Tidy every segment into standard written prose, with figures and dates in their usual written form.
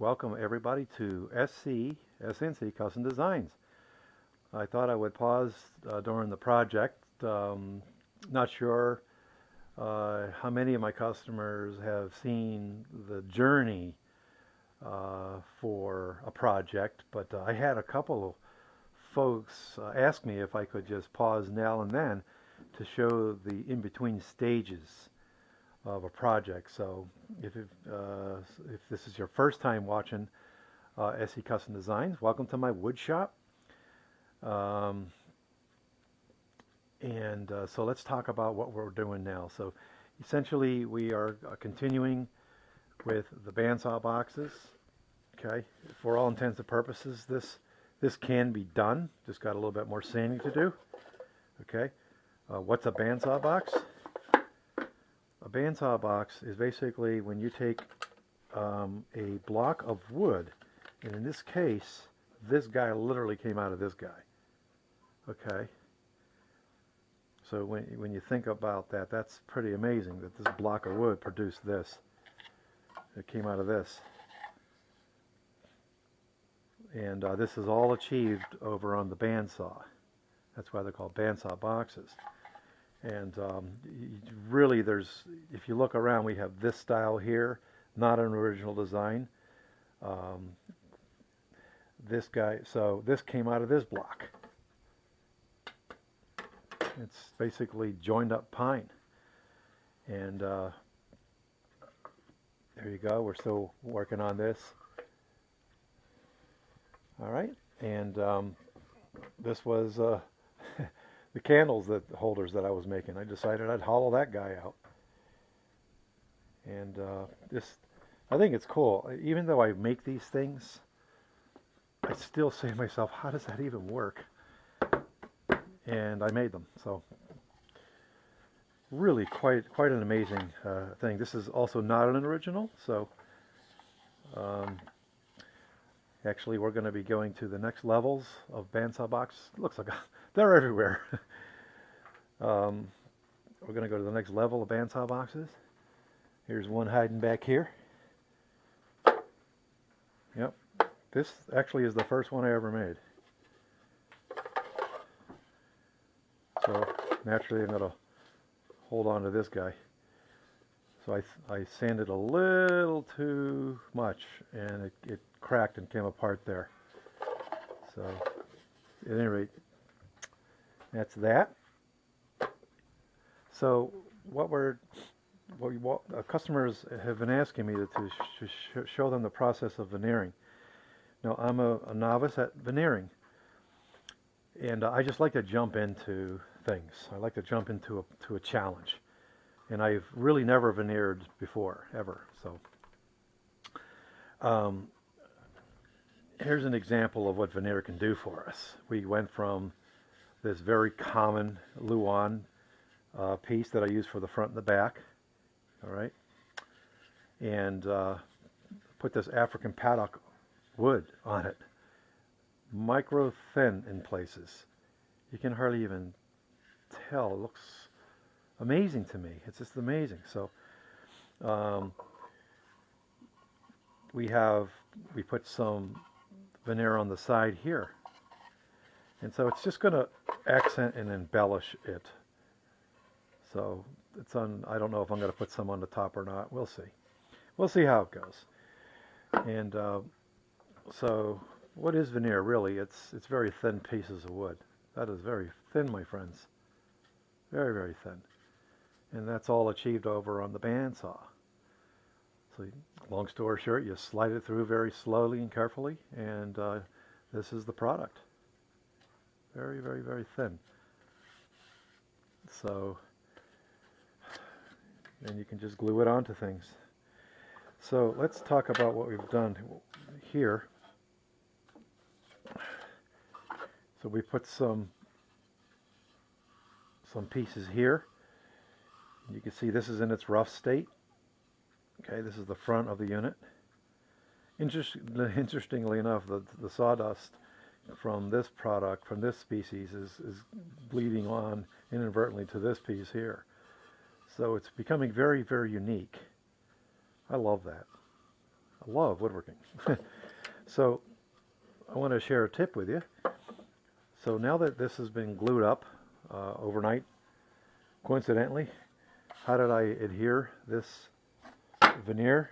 Welcome everybody to SNC Custom Designs. I thought I would pause during the project. Not sure how many of my customers have seen the journey for a project, but I had a couple of folks ask me if I could just pause now and then to show the in-between stages of a project. So if this is your first time watching SE Custom Designs, welcome to my wood shop. So let's talk about what we're doing now. So essentially we are continuing with the bandsaw boxes. Okay, for all intents and purposes, this can be done. Just got a little bit more sanding to do. Okay, what's a bandsaw box? A bandsaw box is basically when you take a block of wood, and in this case, this guy literally came out of this guy. Okay. So when you think about that, that's pretty amazing that this block of wood produced this. It came out of this. And this is all achieved over on the bandsaw. That's why they're called bandsaw boxes. And really, if you look around, we have this style here, not an original design. This guy, so this came out of this block. It's basically joined up pine. And there you go, we're still working on this. All right, and this was the candles holders that I was making. I decided I'd hollow that guy out. And I think it's cool. Even though I make these things, I still say to myself, how does that even work? And I made them. So really quite an amazing thing. This is also not an original. So actually we're going to be going to the next levels of bandsaw box. Looks like they're everywhere. We're going to go to the next level of bandsaw boxes. Here's one hiding back here. Yep. This actually is the first one I ever made. So naturally I'm going to hold on to this guy. So I sanded a little too much and it cracked and came apart there. So at any rate, that's that. So customers have been asking me to show them the process of veneering. Now I'm a novice at veneering, and I just like to jump into things. I like to jump into a challenge, and I've really never veneered before, ever. So here's an example of what veneer can do for us. We went from this very common Luan piece that I use for the front and the back, all right, and put this African paddock wood on it, micro thin in places. You can hardly even tell. It looks amazing to me. It's just amazing. So we put some veneer on the side here, and so it's just going to accent and embellish it. So it's on. I don't know if I'm going to put some on the top or not. We'll see. We'll see how it goes. And so what is veneer really? It's very thin pieces of wood. That is very thin, my friends. Very, very thin. And that's all achieved over on the bandsaw. So long story short, you slide it through very slowly and carefully, and this is the product. Very, very, very thin. So, and you can just glue it onto things. So let's talk about what we've done here. So we put some pieces here. You can see this is in its rough state. Okay, this is the front of the unit. Interestingly enough, the sawdust from this product, from this species, is bleeding on inadvertently to this piece here. So it's becoming very, very unique. I love that. I love woodworking. So I want to share a tip with you. So now that this has been glued up overnight, coincidentally, how did I adhere this veneer?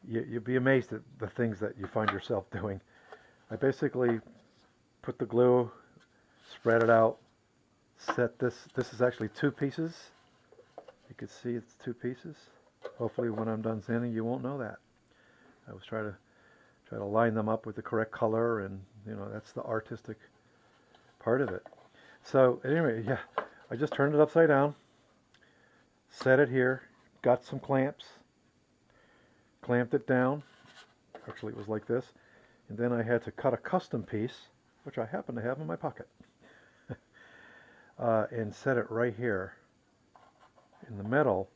You'd be amazed at the things that you find yourself doing. I basically put the glue, spread it out, set this. This is actually 2 pieces. You can see it's 2 pieces. Hopefully when I'm done sanding you won't know that. I was trying to line them up with the correct color, and you know, that's the artistic part of it. So anyway, yeah, I just turned it upside down, set it here, got some clamps, clamped it down. Actually it was like this, and then I had to cut a custom piece, which I happen to have in my pocket, and set it right here in the middle.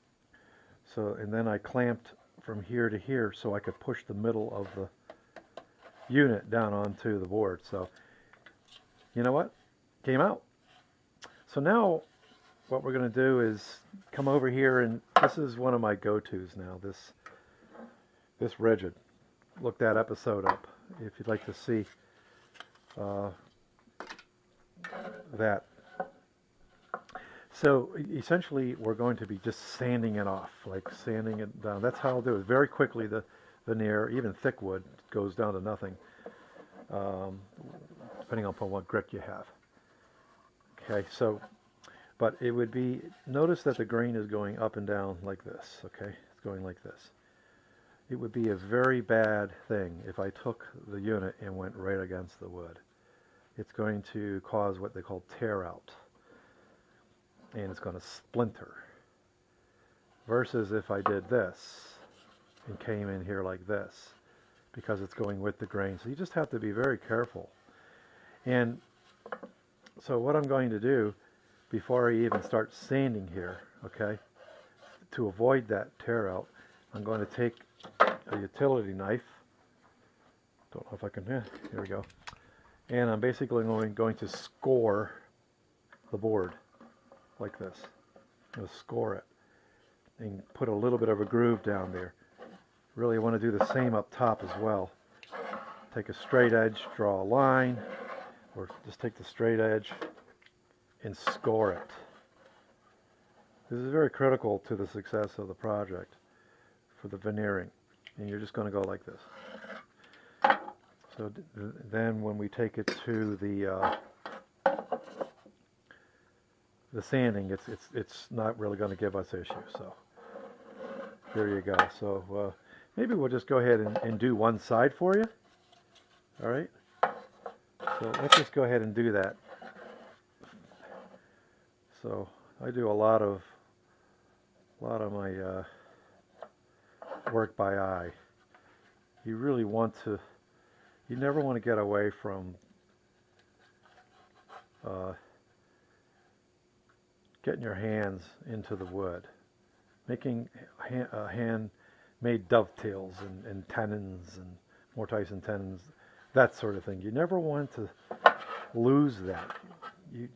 So, and then I clamped from here to here so I could push the middle of the unit down onto the board. So, you know what? Came out. So now what we're going to do is come over here, and this is one of my go-tos now, this rigid. Look that episode up if you'd like to see that. So essentially we're going to be just sanding it off, like sanding it down. That's how I'll do it. Very quickly the veneer, even thick wood, goes down to nothing, depending upon what grit you have. Okay, so, but it would be, notice that the grain is going up and down like this, okay? It's going like this. It would be a very bad thing if I took the unit and went right against the wood. It's going to cause what they call tear out, and it's going to splinter. Versus if I did this and came in here like this, because it's going with the grain. So you just have to be very careful. And so what I'm going to do before I even start sanding here, okay, to avoid that tear out, I'm going to take a utility knife. Don't know if I can, yeah, here we go. And I'm basically going to score the board like this. I'm going to score it and put a little bit of a groove down there. Really want to do the same up top as well. Take a straight edge, draw a line, or just take the straight edge and score it. This is very critical to the success of the project for the veneering. And you're just going to go like this. So then when we take it to the sanding, it's not really going to give us issues. So there you go. So maybe we'll just go ahead and do one side for you. All right. So let's just go ahead and do that. So I do a lot of my work by eye. You really want to. You never want to get away from getting your hands into the wood, making handmade dovetails and tenons and mortise and tenons, that sort of thing. You never want to lose that. As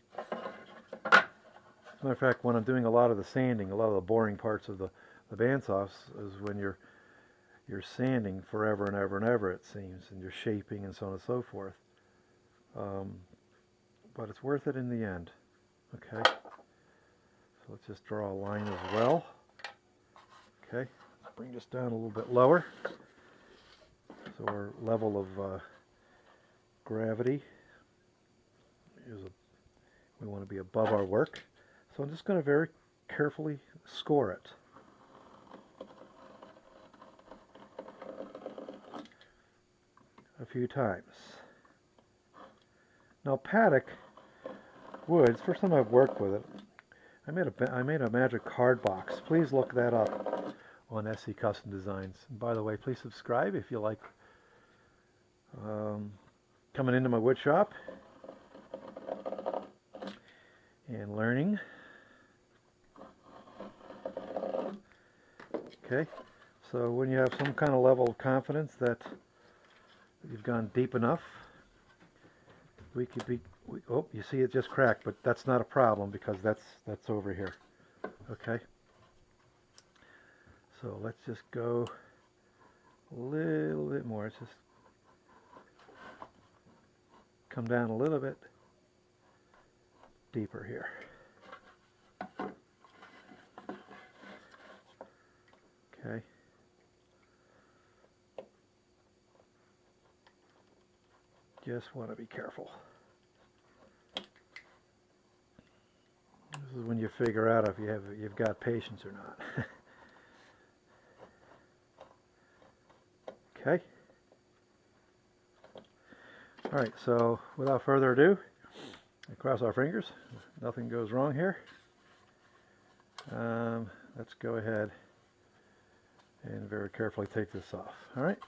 a matter of fact, when I'm doing a lot of the sanding, a lot of the boring parts of the bandsaws is when you're sanding forever and ever and ever, it seems, and you're shaping and so on and so forth. But it's worth it in the end. Okay. So let's just draw a line as well. Okay. Let's bring this down a little bit lower. So our level of gravity is we want to be above our work. So I'm just going to very carefully score it. A few times. Now paddock woods, first time I've worked with it, I made a magic card box. Please look that up on SC Custom Designs. And by the way, please subscribe if you like coming into my wood shop and learning. Okay, so when you have some kind of level of confidence that you've gone deep enough, oh, you see it just cracked, but that's not a problem because that's over here. Okay, so let's just go a little bit more. It's just come down a little bit deeper here. Okay. Just want to be careful. This is when you figure out if you've got patience or not. Okay. All right, so without further ado, I cross our fingers. Nothing goes wrong here. Let's go ahead and very carefully take this off. All right.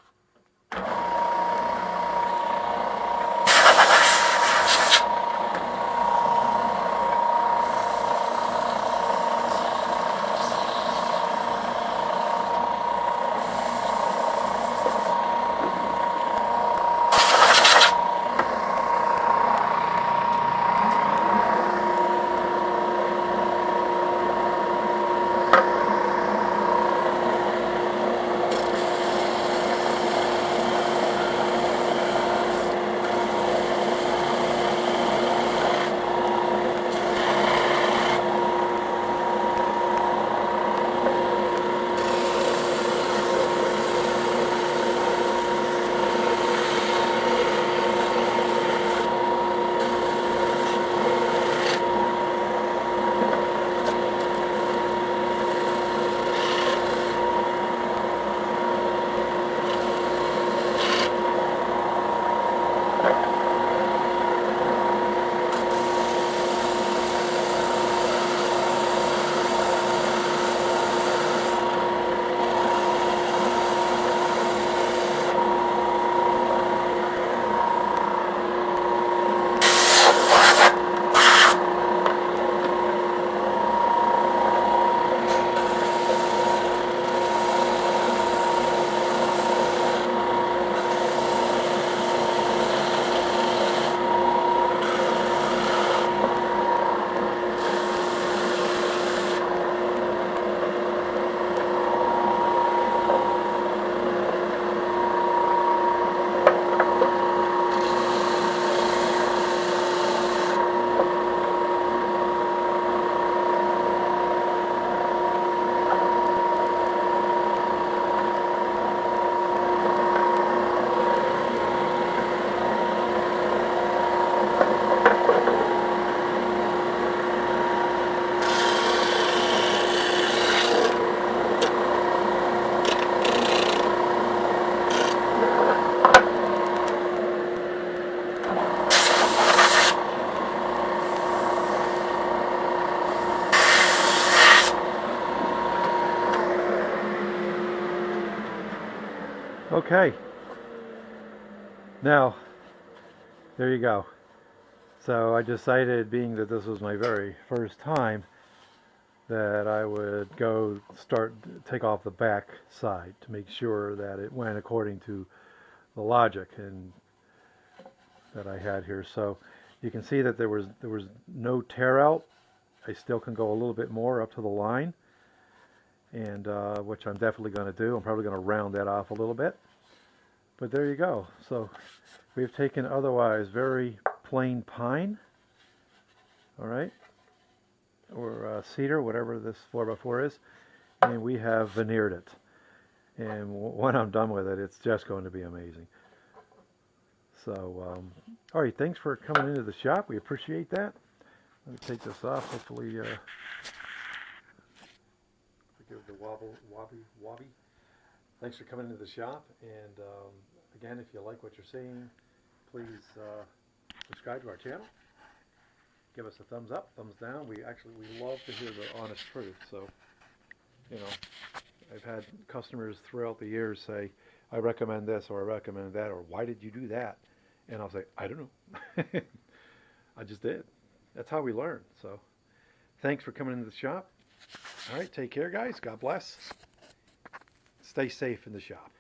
Okay, now there you go. So I decided, being that this was my very first time, that I would take off the back side to make sure that it went according to the logic and that I had here. So you can see that there was no tear out. I still can go a little bit more up to the line, and which I'm definitely going to do. I'm probably going to round that off a little bit. But there you go. So we've taken otherwise very plain pine, all right, or cedar, whatever this 4x4 is, and we have veneered it. And when I'm done with it, it's just going to be amazing. So, all right, thanks for coming into the shop. We appreciate that. Let me take this off. Hopefully, forgive the wobby. Thanks for coming into the shop. And again, if you like what you're seeing, please subscribe to our channel. Give us a thumbs up, thumbs down. We love to hear the honest truth. So, you know, I've had customers throughout the years say, I recommend this or I recommend that, or why did you do that? And I'll say, I don't know. I just did. That's how we learn. So thanks for coming into the shop. All right, take care, guys. God bless. Stay safe in the shop.